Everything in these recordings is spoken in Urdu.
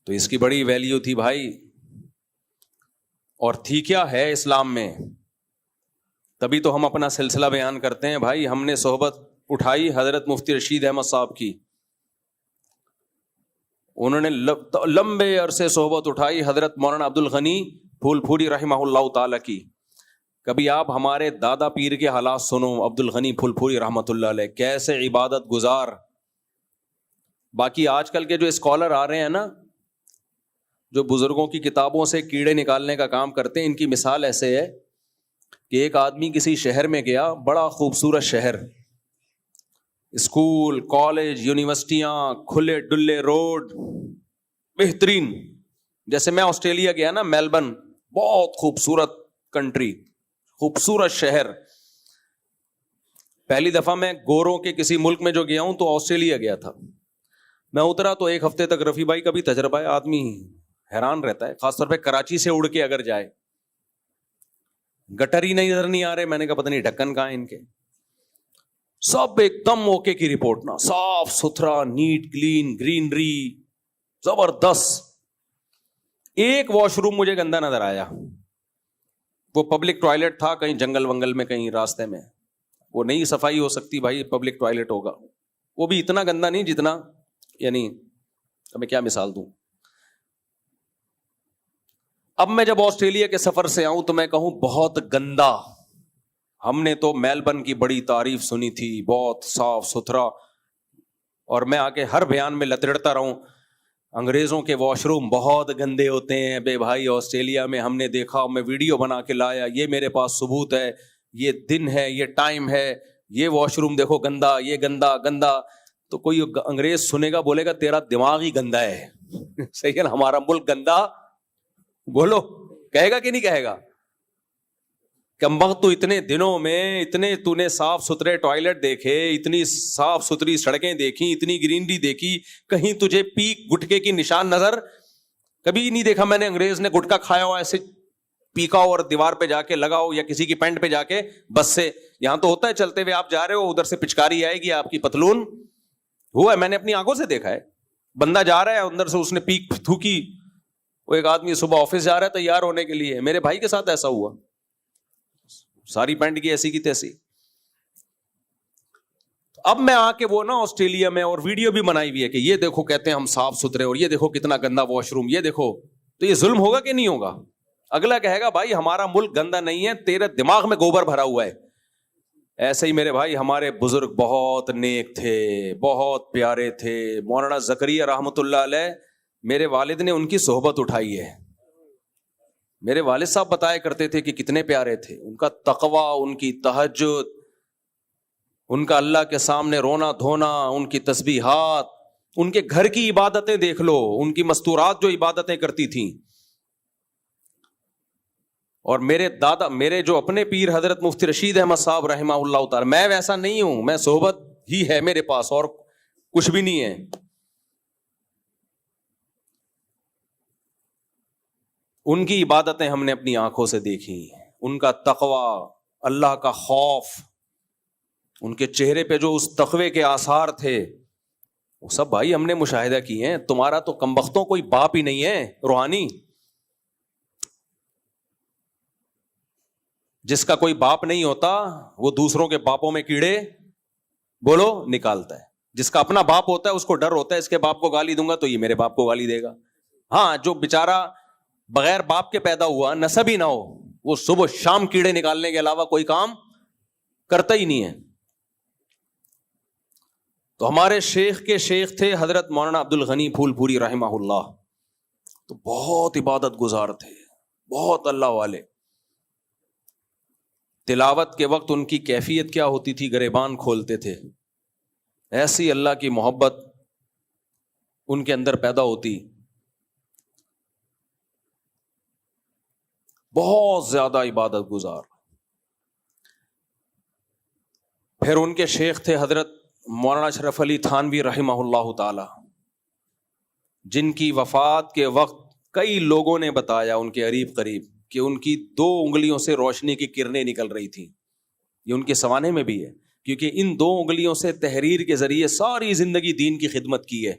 تو اس کی بڑی ویلیو تھی بھائی. اور تھی کیا ہے اسلام میں, تبھی تو ہم اپنا سلسلہ بیان کرتے ہیں بھائی. ہم نے صحبت اٹھائی حضرت مفتی رشید احمد صاحب کی, انہوں نے لمبے عرصے صحبت اٹھائی حضرت مولانا عبد الغنی پھول پھوری رحمہ اللہ تعالی کی. کبھی آپ ہمارے دادا پیر کے حالات سنو, عبد الغنی پھول پھوری رحمۃ اللہ علیہ, کیسے عبادت گزار. باقی آج کل کے جو اسکالر آ رہے ہیں نا, جو بزرگوں کی کتابوں سے کیڑے نکالنے کا کام کرتے ہیں, ان کی مثال ایسے ہے کہ ایک آدمی کسی شہر میں گیا, بڑا خوبصورت شہر, اسکول, کالج, یونیورسٹیاں, کھلے ڈلے روڈ, بہترین. جیسے میں آسٹریلیا گیا نا, میلبرن, بہت خوبصورت کنٹری, خوبصورت شہر. پہلی دفعہ میں گوروں کے کسی ملک میں جو گیا ہوں تو آسٹریلیا گیا تھا. میں اترا تو ایک ہفتے تک رفیع بھائی کا بھی تجربہ ہے, آدمی حیران رہتا ہے, خاص طور پہ کراچی سے اڑ کے اگر جائے, گٹر ہی نظر نہیں آ رہے. میں نے کہا پتہ نہیں ڈھکن کہاں ان کے, سب ایک دم اوکے کی رپورٹ نا, صاف ستھرا, نیٹ کلین, گرینری زبردست. ایک واش روم مجھے گندا نظر آیا, وہ پبلک ٹوائلٹ تھا, کہیں جنگل ونگل میں, کہیں راستے میں. وہ نہیں صفائی ہو سکتی بھائی, پبلک ٹوائلٹ ہوگا, وہ بھی اتنا گندا نہیں جتنا, یعنی میں کیا مثال دوں. اب میں جب آسٹریلیا کے سفر سے آؤں تو میں کہوں بہت گندا. ہم نے تو میلبرن کی بڑی تعریف سنی تھی, بہت صاف ستھرا, اور میں آ کے ہر بیان میں لتڑتا رہوں انگریزوں کے واش روم بہت گندے ہوتے ہیں. بے بھائی آسٹریلیا میں ہم نے دیکھا, میں ویڈیو بنا کے لایا, یہ میرے پاس ثبوت ہے, یہ دن ہے, یہ ٹائم ہے, یہ واش روم دیکھو گندا, یہ گندا گندا. تو کوئی انگریز سنے گا, بولے گا تیرا دماغ ہی گندا ہے. صحیح ہے نا, ہمارا ملک گندا, بولو کہے گا کہ نہیں کہے گا. کمبخت تو اتنے دنوں میں اتنے تو نے صاف ستھرے ٹوائلٹ دیکھے, اتنی صاف ستھری سڑکیں دیکھی, اتنی گرینری دیکھی, کہیں تجھے پیک گٹکے کی نشان نظر کبھی نہیں دیکھا میں نے. انگریز نے گٹکا کھایا ہوا ایسے پیکاؤ اور دیوار پہ جا کے لگاؤ, یا کسی کی پینٹ پہ جا کے بس سے. یہاں تو ہوتا ہے چلتے ہوئے آپ جا رہے ہو, ادھر سے پچکاری آئے گی, آپ کی پتلون ہوا ہے, میں نے اپنی آنکھوں سے دیکھا ہے. بندہ جا رہا ہے اندر سے اس نے پیک تھوکی, وہ ایک آدمی صبح آفس جا رہا ہے تیار ہونے کے لیے, میرے بھائی کے ساتھ ایسا ہوا, ساری پینٹ کی ایسی کی تیسی. اب میں آ کے وہ نا آسٹریلیا میں, اور ویڈیو بھی بنائی ہوئی ہے کہ یہ دیکھو کہتے ہیں ہم صاف ستھرے, اور یہ دیکھو کتنا گندا واش روم, یہ دیکھو. تو یہ ظلم ہوگا کہ نہیں ہوگا؟ اگلا کہے گا بھائی ہمارا ملک گندا نہیں ہے, تیرے دماغ میں گوبر بھرا ہوا ہے. ایسے ہی میرے بھائی ہمارے بزرگ بہت نیک تھے, بہت پیارے تھے. مولانا زکریا رحمۃ اللہ علیہ, میرے والد نے ان کی صحبت اٹھائی ہے. میرے والد صاحب بتایا کرتے تھے کہ کتنے پیارے تھے, ان کا تقویٰ, ان کی تہجد, ان کا اللہ کے سامنے رونا دھونا, ان کی تسبیحات, ان کے گھر کی عبادتیں دیکھ لو, ان کی مستورات جو عبادتیں کرتی تھیں. اور میرے دادا, میرے جو اپنے پیر حضرت مفتی رشید احمد صاحب رحمہ اللہ تعالی, میں ویسا نہیں ہوں, میں صحبت ہی ہے میرے پاس اور کچھ بھی نہیں ہے. ان کی عبادتیں ہم نے اپنی آنکھوں سے دیکھی, ان کا تقویٰ, اللہ کا خوف, ان کے چہرے پہ جو اس تقوی کے آثار تھے, وہ سب بھائی ہم نے مشاہدہ کیے ہیں. تمہارا تو کمبختوں کوئی باپ ہی نہیں ہے روحانی. جس کا کوئی باپ نہیں ہوتا وہ دوسروں کے باپوں میں کیڑے بولو نکالتا ہے. جس کا اپنا باپ ہوتا ہے اس کو ڈر ہوتا ہے, اس کے باپ کو گالی دوں گا تو یہ میرے باپ کو گالی دے گا. ہاں, جو بیچارہ بغیر باپ کے پیدا ہوا, نسب ہی نہ ہو, وہ صبح شام کیڑے نکالنے کے علاوہ کوئی کام کرتا ہی نہیں ہے. تو ہمارے شیخ کے شیخ تھے حضرت مولانا عبد الغنی پھول پھوری رحمہ اللہ, تو بہت عبادت گزار تھے, بہت اللہ والے. تلاوت کے وقت ان کی کیفیت کیا ہوتی تھی, گریبان کھولتے تھے, ایسی اللہ کی محبت ان کے اندر پیدا ہوتی. بہت زیادہ عبادت گزار. پھر ان کے شیخ تھے حضرت مولانا اشرف علی تھانوی رحمہ اللہ تعالی, جن کی وفات کے وقت کئی لوگوں نے بتایا ان کے قریب قریب کہ ان کی 2 انگلیوں سے روشنی کی کرنیں نکل رہی تھیں. یہ ان کے سوانے میں بھی ہے, کیونکہ ان 2 انگلیوں سے تحریر کے ذریعے ساری زندگی دین کی خدمت کی ہے.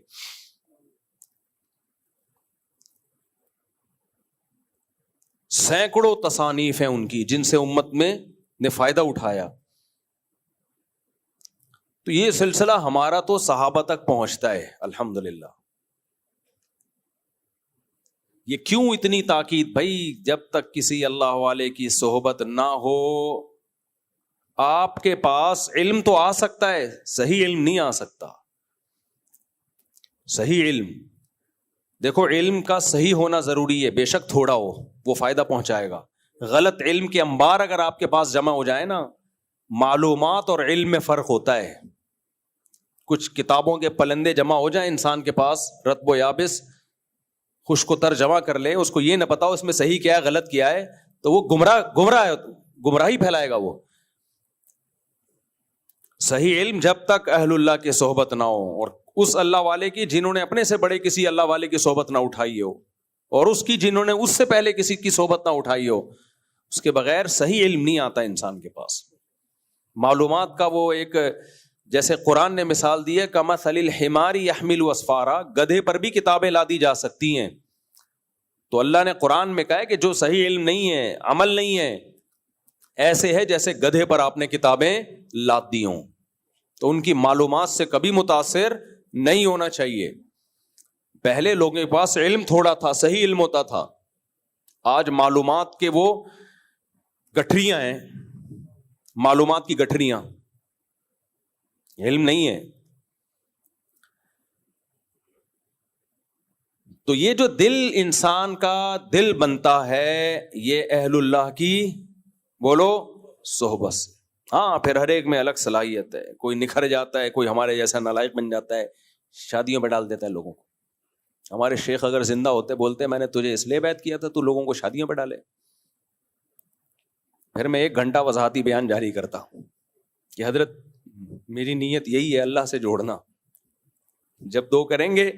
سینکڑوں تصانیف ہیں ان کی جن سے امت میں نے فائدہ اٹھایا. تو یہ سلسلہ ہمارا تو صحابہ تک پہنچتا ہے الحمدللہ. یہ کیوں اتنی تاکید؟ بھائی جب تک کسی اللہ والے کی صحبت نہ ہو، آپ کے پاس علم تو آ سکتا ہے، صحیح علم نہیں آ سکتا. صحیح علم، دیکھو علم کا صحیح ہونا ضروری ہے، بے شک تھوڑا ہو وہ فائدہ پہنچائے گا. غلط علم کے انبار اگر آپ کے پاس جمع ہو جائے نا، معلومات اور علم میں فرق ہوتا ہے. کچھ کتابوں کے پلندے جمع ہو جائیں انسان کے پاس، رطب و یابس، خشک و تر جمع کر لے، اس کو یہ نہ پتا اس میں صحیح کیا ہے غلط کیا ہے، تو وہ گمراہی پھیلائے گا. وہ صحیح علم جب تک اہل اللہ کی صحبت نہ ہو، اور اس اللہ والے کی جنہوں نے اپنے سے بڑے کسی اللہ والے کی صحبت نہ اٹھائی ہو، اور اس کی جنہوں نے اس سے پہلے کسی کی صحبت نہ اٹھائی ہو، اس کے بغیر صحیح علم نہیں آتا انسان کے پاس. معلومات کا وہ ایک، جیسے قرآن نے مثال دی ہے کمثل الحمار یحمل اسفارا، گدھے پر بھی کتابیں لا دی جا سکتی ہیں. تو اللہ نے قرآن میں کہا ہے کہ جو صحیح علم نہیں ہے، عمل نہیں ہے، ایسے ہے جیسے گدھے پر آپ نے کتابیں لاد دی ہوں. تو ان کی معلومات سے کبھی متاثر نہیں ہونا چاہیے. پہلے لوگوں کے پاس علم تھوڑا تھا، صحیح علم ہوتا تھا. آج معلومات کے وہ گٹھریاں ہیں، معلومات کی گٹھریاں، علم نہیں ہے. تو یہ جو دل انسان کا دل بنتا ہے، یہ اہل اللہ کی بولو صحبت سے. ہاں پھر ہر ایک میں الگ صلاحیت ہے، کوئی نکھر جاتا ہے، کوئی ہمارے جیسا نالائق بن جاتا ہے، شادیوں پہ ڈال دیتا ہے لوگوں کو. ہمارے شیخ اگر زندہ ہوتے بولتے میں نے تجھے اس لیے بیعت کیا تھا تو لوگوں کو شادیوں پہ ڈالے. پھر میں 1 گھنٹہ وضاحتی بیان جاری کرتا کہ حضرت میری نیت یہی ہے اللہ سے جوڑنا. جب 2 کریں گے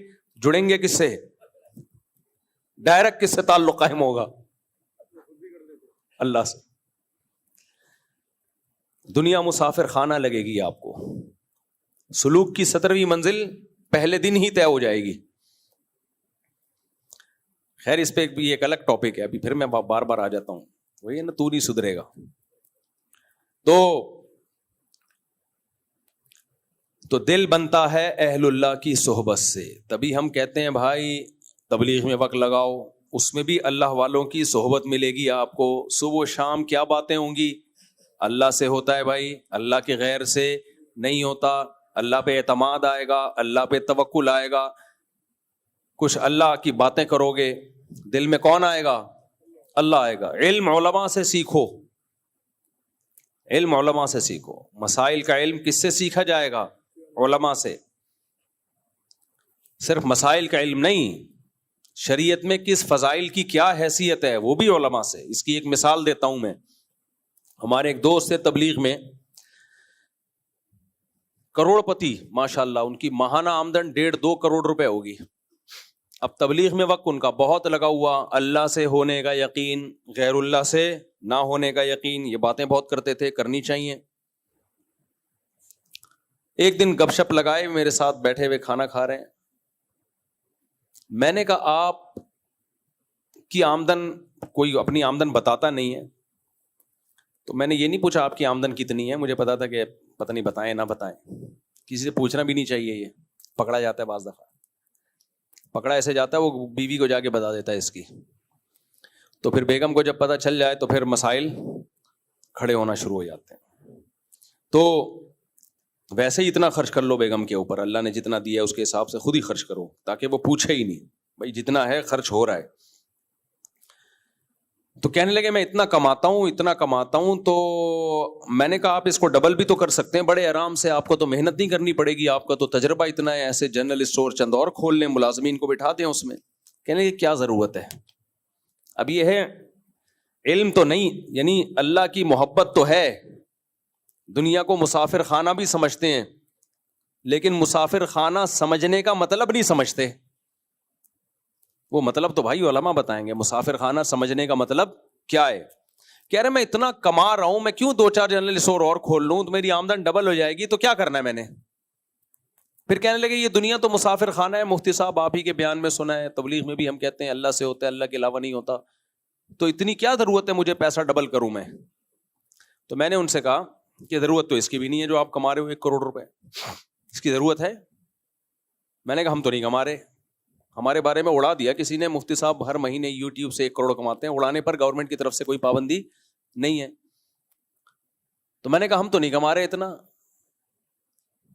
جڑیں گے کس سے؟ ڈائریکٹ کس سے تعلق قائم ہوگا؟ اللہ سے. دنیا مسافر خانہ لگے گی آپ کو. سلوک کی 17ویں منزل پہلے دن ہی طے ہو جائے گی. خیر اس پہ بھی ایک الگ ٹاپک ہے، ابھی پھر میں بار بار آ جاتا ہوں. وہی ہے نا، تو نہیں سدھرے گا. تو دل بنتا ہے اہل اللہ کی صحبت سے. تبھی ہم کہتے ہیں بھائی تبلیغ میں وقت لگاؤ، اس میں بھی اللہ والوں کی صحبت ملے گی آپ کو. صبح و شام کیا باتیں ہوں گی؟ اللہ سے ہوتا ہے بھائی، اللہ کے غیر سے نہیں ہوتا. اللہ پہ اعتماد آئے گا، اللہ پہ توکل آئے گا. کچھ اللہ کی باتیں کرو گے، دل میں کون آئے گا؟ اللہ آئے گا. علم علماء سے سیکھو، علم علماء سے سیکھو. مسائل کا علم کس سے سیکھا جائے گا؟ علماء سے. صرف مسائل کا علم نہیں، شریعت میں کس فضائل کی کیا حیثیت ہے وہ بھی علماء سے. اس کی ایک مثال دیتا ہوں میں. ہمارے ایک دوست سے تبلیغ میں، کروڑ پتی ماشاء اللہ، ان کی ماہانہ آمدن 1.5-2 کروڑ روپے ہوگی. اب تبلیغ میں وقت ان کا بہت لگا ہوا. اللہ سے ہونے کا یقین، غیر اللہ سے نہ ہونے کا یقین، یہ باتیں بہت کرتے تھے، کرنی چاہیے. ایک دن گپ شپ لگائے، میرے ساتھ بیٹھے ہوئے کھانا کھا رہے ہیں. میں نے کہا آپ کی آمدن، کوئی اپنی آمدن بتاتا نہیں ہے، تو میں نے یہ نہیں پوچھا آپ کی آمدن کتنی ہے. مجھے پتا تھا کہ پتہ نہیں بتائیں نہ بتائیں، کسی سے پوچھنا بھی نہیں چاہیے. یہ پکڑا جاتا ہے، بعض دفعہ پکڑا ایسے جاتا ہے وہ بیوی کو جا کے بتا دیتا ہے اس کی. تو پھر بیگم کو جب پتہ چل جائے تو پھر مسائل کھڑے ہونا شروع ہو جاتے ہیں. تو ویسے ہی اتنا خرچ کر لو بیگم کے اوپر، اللہ نے جتنا دیا ہے اس کے حساب سے خود ہی خرچ کرو، تاکہ وہ پوچھے ہی نہیں بھائی جتنا ہے خرچ ہو رہا ہے. تو کہنے لگے میں اتنا کماتا ہوں. تو میں نے کہا آپ اس کو ڈبل بھی تو کر سکتے ہیں بڑے آرام سے، آپ کو تو محنت نہیں کرنی پڑے گی، آپ کا تو تجربہ اتنا ہے. ایسے جنرل اسٹور چند اور کھول لیں، ملازمین کو بٹھا دیں اس میں. کہنے لگے کیا ضرورت ہے؟ اب یہ ہے علم تو نہیں، یعنی اللہ کی محبت تو ہے. دنیا کو مسافر خانہ بھی سمجھتے ہیں، لیکن مسافر خانہ سمجھنے کا مطلب نہیں سمجھتے. وہ مطلب تو بھائی علماء بتائیں گے. مسافر خانہ سمجھنے کا مطلب کیا ہے؟ کہہ رہے میں اتنا کما رہا ہوں، میں کیوں 2-4 جنرل اسٹور اور کھول لوں تو میری آمدن ڈبل ہو جائے گی، تو کیا کرنا ہے میں نے؟ پھر کہنے لگے یہ دنیا تو مسافر خانہ ہے. مفتی صاحب آپ ہی کے بیان میں سنا ہے، تبلیغ میں بھی ہم کہتے ہیں اللہ سے ہوتا ہے، اللہ کے علاوہ نہیں ہوتا. تو اتنی کیا ضرورت ہے مجھے پیسہ ڈبل کروں میں؟ تو میں نے ان سے کہا کہ ضرورت تو اس کی بھی نہیں ہے جو آپ کما رہے ہو 1 کروڑ روپے، اس کی ضرورت ہے؟ میں نے کہا ہم تو نہیں کما رہے، ہمارے بارے میں اڑا دیا کسی نے، مفتی صاحب ہر مہینے یوٹیوب سے 1 کروڑ کماتے ہیں، اڑانے پر گورنمنٹ کی طرف سے کوئی پابندی نہیں ہے۔ تو میں نے کہا ہم تو نہیں کما رہے اتنا،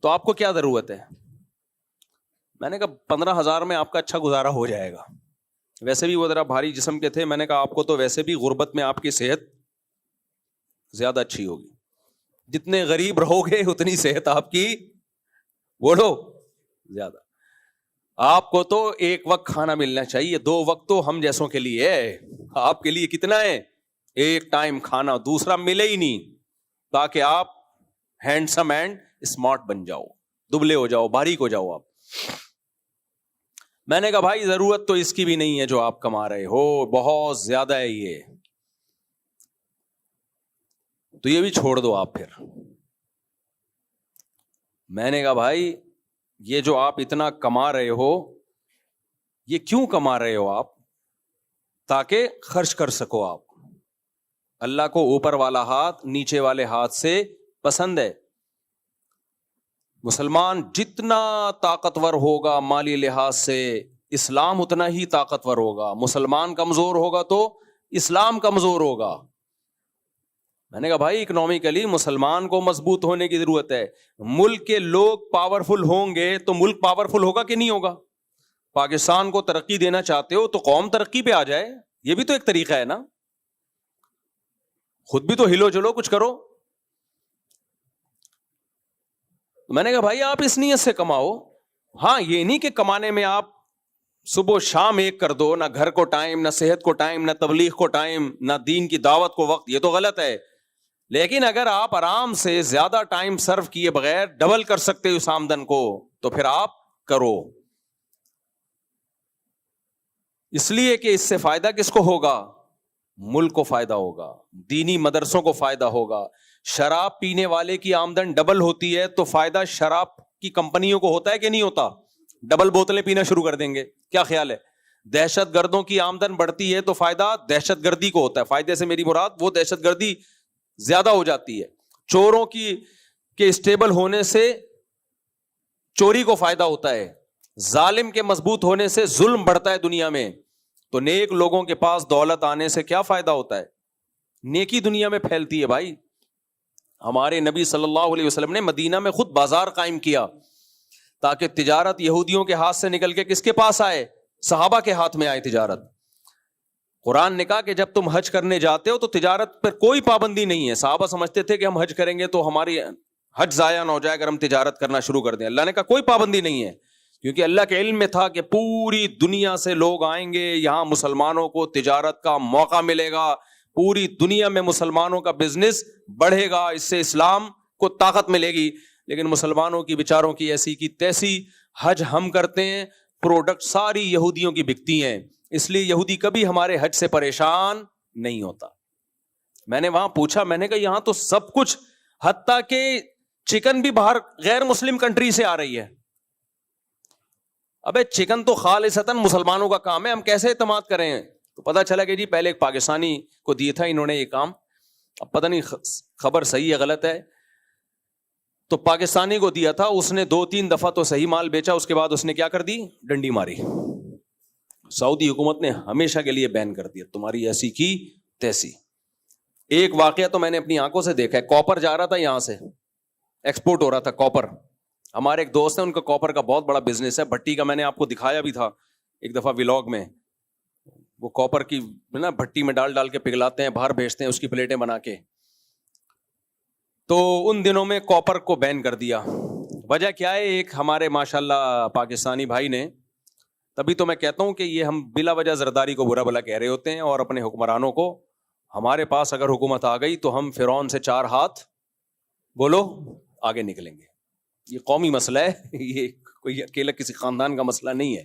تو آپ کو کیا ضرورت ہے؟ میں نے کہا 15,000 میں آپ کا اچھا گزارا ہو جائے گا، ویسے بھی وہ ذرا بھاری جسم کے تھے، میں نے کہا آپ کو تو ویسے بھی غربت میں آپ کی صحت زیادہ اچھی ہوگی، جتنے غریب رہو گے اتنی صحت آپ کی بولو زیادہ، آپ کو تو 1 وقت کھانا ملنا چاہیے، 2 وقت تو ہم جیسوں کے لیے ہے، آپ کے لیے کتنا ہے؟ 1 ٹائم کھانا، دوسرا ملے ہی نہیں، تاکہ آپ ہینڈسم اینڈ اسمارٹ بن جاؤ، دبلے ہو جاؤ، باریک ہو جاؤ آپ۔ میں نے کہا بھائی ضرورت تو اس کی بھی نہیں ہے جو آپ کما رہے ہو، بہت زیادہ ہے یہ، تو یہ بھی چھوڑ دو آپ پھر۔ میں نے کہا بھائی یہ جو آپ اتنا کما رہے ہو، یہ کیوں کما رہے ہو آپ؟ تاکہ خرچ کر سکو آپ۔ اللہ کو اوپر والا ہاتھ نیچے والے ہاتھ سے پسند ہے۔ مسلمان جتنا طاقتور ہوگا مالی لحاظ سے، اسلام اتنا ہی طاقتور ہوگا۔ مسلمان کمزور ہوگا تو اسلام کمزور ہوگا۔ میں نے کہا بھائی اکنامکلی مسلمان کو مضبوط ہونے کی ضرورت ہے۔ ملک کے لوگ پاورفل ہوں گے تو ملک پاورفل ہوگا کہ نہیں ہوگا؟ پاکستان کو ترقی دینا چاہتے ہو تو قوم ترقی پہ آ جائے، یہ بھی تو ایک طریقہ ہے نا، خود بھی تو ہلو جلو کچھ کرو۔ میں نے کہا بھائی آپ اس نیت سے کماؤ، ہاں یہ نہیں کہ کمانے میں آپ صبح و شام ایک کر دو، نہ گھر کو ٹائم، نہ صحت کو ٹائم، نہ تبلیغ کو ٹائم، نہ دین کی دعوت کو وقت، یہ تو غلط ہے۔ لیکن اگر آپ آرام سے زیادہ ٹائم سرو کیے بغیر ڈبل کر سکتے ہو اس آمدن کو تو پھر آپ کرو، اس لیے کہ اس سے فائدہ کس کو ہوگا؟ ملک کو فائدہ ہوگا، دینی مدرسوں کو فائدہ ہوگا۔ شراب پینے والے کی آمدن ڈبل ہوتی ہے تو فائدہ شراب کی کمپنیوں کو ہوتا ہے کہ نہیں ہوتا؟ ڈبل بوتلیں پینا شروع کر دیں گے، کیا خیال ہے؟ دہشت گردوں کی آمدن بڑھتی ہے تو فائدہ دہشت گردی کو ہوتا ہے، فائدے سے میری مراد وہ دہشت گردی زیادہ ہو جاتی ہے۔ چوروں کے اسٹیبل ہونے سے چوری کو فائدہ ہوتا ہے، ظالم کے مضبوط ہونے سے ظلم بڑھتا ہے دنیا میں، تو نیک لوگوں کے پاس دولت آنے سے کیا فائدہ ہوتا ہے؟ نیکی دنیا میں پھیلتی ہے بھائی۔ ہمارے نبی صلی اللہ علیہ وسلم نے مدینہ میں خود بازار قائم کیا تاکہ تجارت یہودیوں کے ہاتھ سے نکل کے کس کے پاس آئے؟ صحابہ کے ہاتھ میں آئے تجارت۔ قرآن نے کہا کہ جب تم حج کرنے جاتے ہو تو تجارت پر کوئی پابندی نہیں ہے۔ صحابہ سمجھتے تھے کہ ہم حج کریں گے تو ہماری حج ضائع نہ ہو جائے اگر ہم تجارت کرنا شروع کر دیں۔ اللہ نے کہا کوئی پابندی نہیں ہے، کیونکہ اللہ کے علم میں تھا کہ پوری دنیا سے لوگ آئیں گے، یہاں مسلمانوں کو تجارت کا موقع ملے گا، پوری دنیا میں مسلمانوں کا بزنس بڑھے گا، اس سے اسلام کو طاقت ملے گی۔ لیکن مسلمانوں کی بیچاروں کی ایسی کی تیسی، حج ہم کرتے ہیں، پروڈکٹ ساری یہودیوں کی بکتی ہیں، اس لیے یہودی کبھی ہمارے حج سے پریشان نہیں ہوتا۔ میں نے وہاں پوچھا، میں نے کہا یہاں تو سب کچھ، حتیٰ کہ چکن بھی باہر غیر مسلم کنٹری سے آ رہی ہے۔ ابے چکن تو خالصتاً مسلمانوں کا کام ہے، ہم کیسے اعتماد کریں؟ تو پتا چلا کہ جی پہلے ایک پاکستانی کو دیا تھا انہوں نے یہ کام، اب پتہ نہیں خبر صحیح ہے غلط ہے، تو پاکستانی کو دیا تھا، اس نے 2-3 دفعہ تو صحیح مال بیچا، اس کے بعد اس نے کیا کر دی؟ ڈنڈی ماری۔ سعودی حکومت نے ہمیشہ کے لیے بین کر دیا، تمہاری ایسی کی تیسی۔ ایک واقعہ تو میں نے اپنی آنکھوں سے دیکھا ہے، کاپر جا رہا تھا یہاں سے، ایکسپورٹ ہو رہا تھا کاپر۔ ہمارے ایک دوست ہیں، ان کا کاپر کا بہت بڑا بزنس ہے، بھٹی کا، میں نے آپ کو دکھایا بھی تھا ایک دفعہ ولاگ میں، وہ کاپر کی نا بھٹی میں ڈال کے پگھلاتے ہیں، باہر بھیجتے ہیں اس کی پلیٹیں بنا کے۔ تو ان دنوں میں کاپر کو بین کر دیا۔ وجہ کیا ہے؟ ایک ہمارے ماشاءاللہ پاکستانی بھائی نے، تبھی تو میں کہتا ہوں کہ یہ ہم بلا وجہ زرداری کو برا بلا کہہ رہے ہوتے ہیں اور اپنے حکمرانوں کو، ہمارے پاس اگر حکومت آ گئی تو ہم فرعون سے 4 ہاتھ بولو آگے نکلیں گے۔ یہ قومی مسئلہ ہے، یہ کوئی اکیلا کسی خاندان کا مسئلہ نہیں ہے۔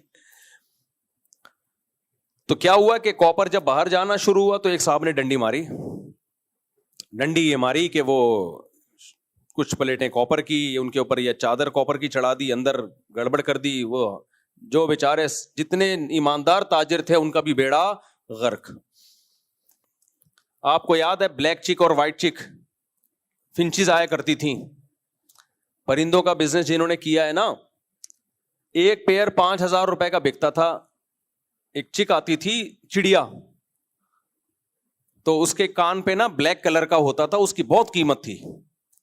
تو کیا ہوا کہ کاپر جب باہر جانا شروع ہوا تو ایک صاحب نے ڈنڈی ماری، ڈنڈی یہ ماری کہ وہ کچھ پلیٹیں کاپر کی ان کے اوپر، یا چادر کاپر کی چڑھا دی، اندر گڑبڑ کر دی۔ وہ جو بیچارے جتنے ایماندار تاجر تھے ان کا بھی بیڑا غرق۔ آپ کو یاد ہے بلیک چک اور وائٹ چک فنچز آیا کرتی تھیں, پرندوں کا بزنس جنہوں نے کیا ہے نا, ایک پیئر 5,000 روپے کا بکتا تھا. ایک چک آتی تھی چڑیا, تو اس کے کان پہ نا بلیک کلر کا ہوتا تھا, اس کی بہت قیمت تھی,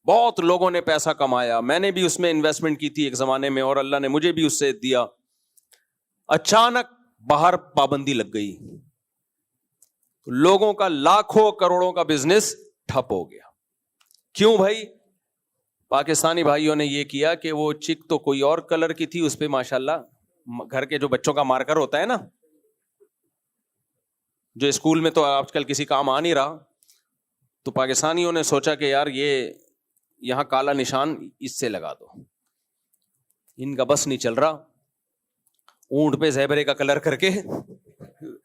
بہت لوگوں نے پیسہ کمایا, میں نے بھی اس میں انویسٹمنٹ کی تھی ایک زمانے میں, اور اللہ نے مجھے بھی اس سے دیا. اچانک باہر پابندی لگ گئی, لوگوں کا لاکھوں کروڑوں کا بزنس ٹھپ ہو گیا. کیوں بھائی؟ پاکستانی بھائیوں نے یہ کیا کہ وہ چک تو کوئی اور کلر کی تھی, اس پہ ماشاءاللہ گھر کے جو بچوں کا مارکر ہوتا ہے نا, جو اسکول میں تو آج کل کسی کام آ نہیں رہا, تو پاکستانیوں نے سوچا کہ یار یہ یہاں کالا نشان اس سے لگا دو, ان کا بس نہیں چل رہا, اونٹ پہ زیبرے کا کلر کر کے,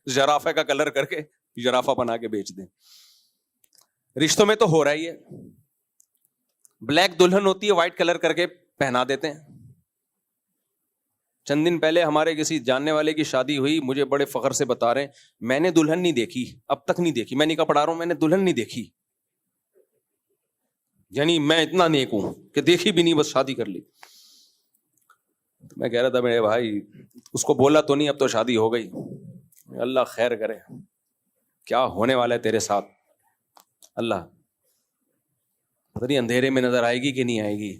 ژرافے کا کلر کر کے ژرافہ بنا کے بیچ دیں. رشتوں میں تو ہو رہا ہی ہے, بلیک دلہن ہوتی ہے وائٹ کلر کر کے پہنا دیتے ہیں. چند دن پہلے ہمارے کسی جاننے والے کی شادی ہوئی, مجھے بڑے فخر سے بتا رہے ہیں, میں نے دلہن نہیں دیکھی, اب تک نہیں دیکھی, میں نکاح پڑھا رہا ہوں, میں نے دلہن نہیں دیکھی. یعنی میں اتنا نیک ہوں کہ دیکھی بھی نہیں, بس شادی کر لی. میں کہہ رہا تھا میرے بھائی, اس کو بولا تو نہیں, اب تو شادی ہو گئی, اللہ خیر کرے, کیا ہونے والا ہے تیرے ساتھ, اللہ پتہ نہیں اندھیرے میں نظر آئے گی کہ نہیں آئے گی,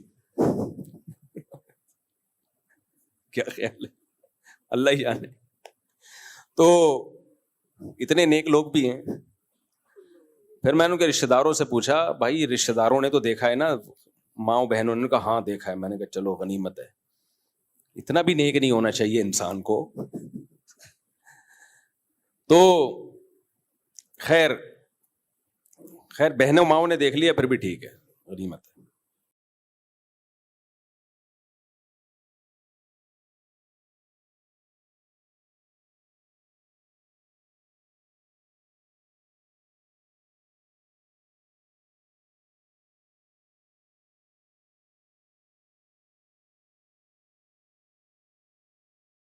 کیا خیال ہے, اللہ ہی جانے. تو اتنے نیک لوگ بھی ہیں. پھر میں نے ان کے رشتے داروں سے پوچھا, بھائی رشتے داروں نے تو دیکھا ہے نا, ماؤں بہنوں نے کہا ہاں دیکھا ہے. میں نے کہا چلو غنیمت ہے, اتنا بھی نیک نہیں ہونا چاہیے انسان کو. تو خیر بہنوں ماؤں نے دیکھ لیا پھر بھی ٹھیک ہے, غنیمت ہے.